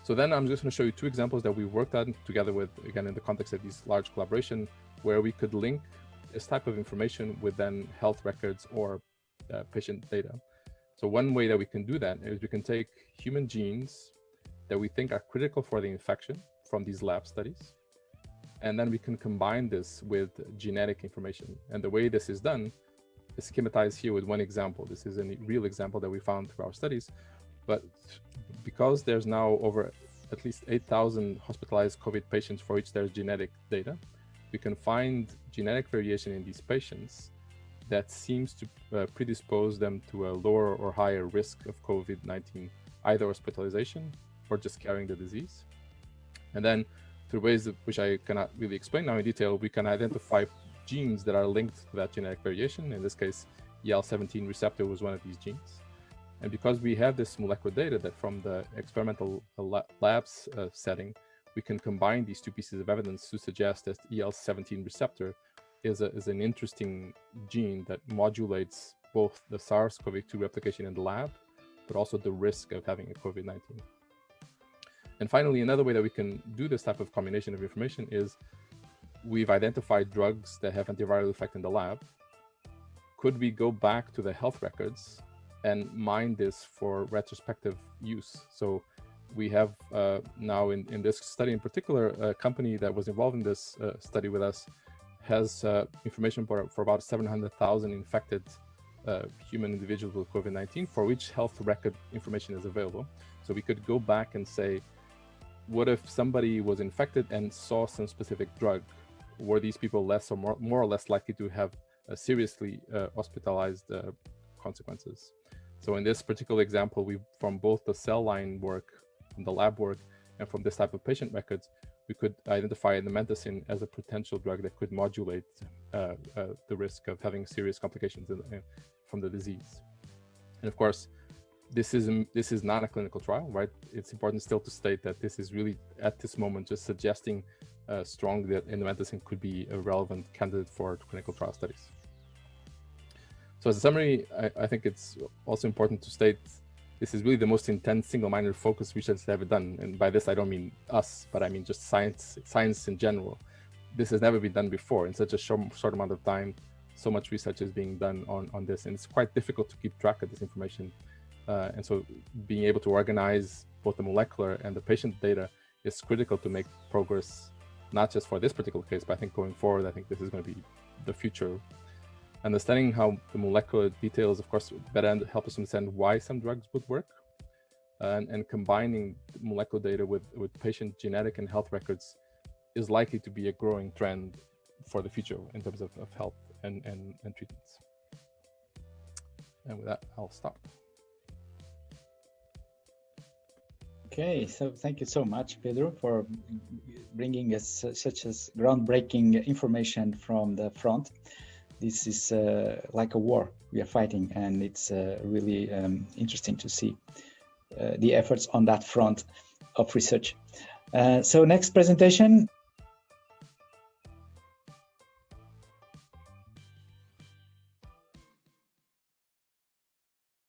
So then I'm just going to show you two examples that we worked on together with, again, in the context of these large collaboration, where we could link this type of information with then health records or patient data. So one way that we can do that is we can take human genes that we think are critical for the infection from these lab studies, and then we can combine this with genetic information. And the way this is done is schematized here with one example. This is a real example that we found through our studies. But because there's now over at least 8,000 hospitalized COVID patients for which there's genetic data, we can find genetic variation in these patients that seems to predispose them to a lower or higher risk of COVID-19, either hospitalization or just carrying the disease. And then through ways which I cannot really explain now in detail, we can identify genes that are linked to that genetic variation. In this case, EL17 receptor was one of these genes. And because we have this molecular data that from the experimental labs setting, we can combine these two pieces of evidence to suggest that EL17 receptor is an interesting gene that modulates both the SARS-CoV-2 replication in the lab, but also the risk of having a COVID-19. And finally, another way that we can do this type of combination of information is we've identified drugs that have antiviral effect in the lab. Could we go back to the health records and mine this for retrospective use? So we have now in this study in particular, a company that was involved in this study with us has information for about 700,000 infected human individuals with COVID-19 for which health record information is available. So we could go back and say, what if somebody was infected and saw some specific drug? Were these people less or more or less likely to have seriously hospitalized consequences? So in this particular example, from both the cell line work, from the lab work, and from this type of patient records, we could identify namentassine as a potential drug that could modulate the risk of having serious complications from the disease. And of course, this is not a clinical trial, right? It's important still to state that this is really, at this moment, just suggesting strongly that namentassine could be a relevant candidate for clinical trial studies. So as a summary, I think it's also important to state this is really the most intense single-minded focus research ever done. And by this, I don't mean us, but I mean just science in general. This has never been done before in such a short amount of time. So much research is being done on this, and it's quite difficult to keep track of this information. And so being able to organize both the molecular and the patient data is critical to make progress, not just for this particular case, but I think going forward, I think this is going to be the future. Understanding how the molecular details, of course, better help us understand why some drugs would work, and combining molecular data with patient genetic and health records is likely to be a growing trend for the future in terms of health and treatments. And with that, I'll stop. Okay, so thank you so much, Pedro, for bringing us such as groundbreaking information from the front. This is like a war we are fighting, and it's really interesting to see the efforts on that front of research. So next presentation.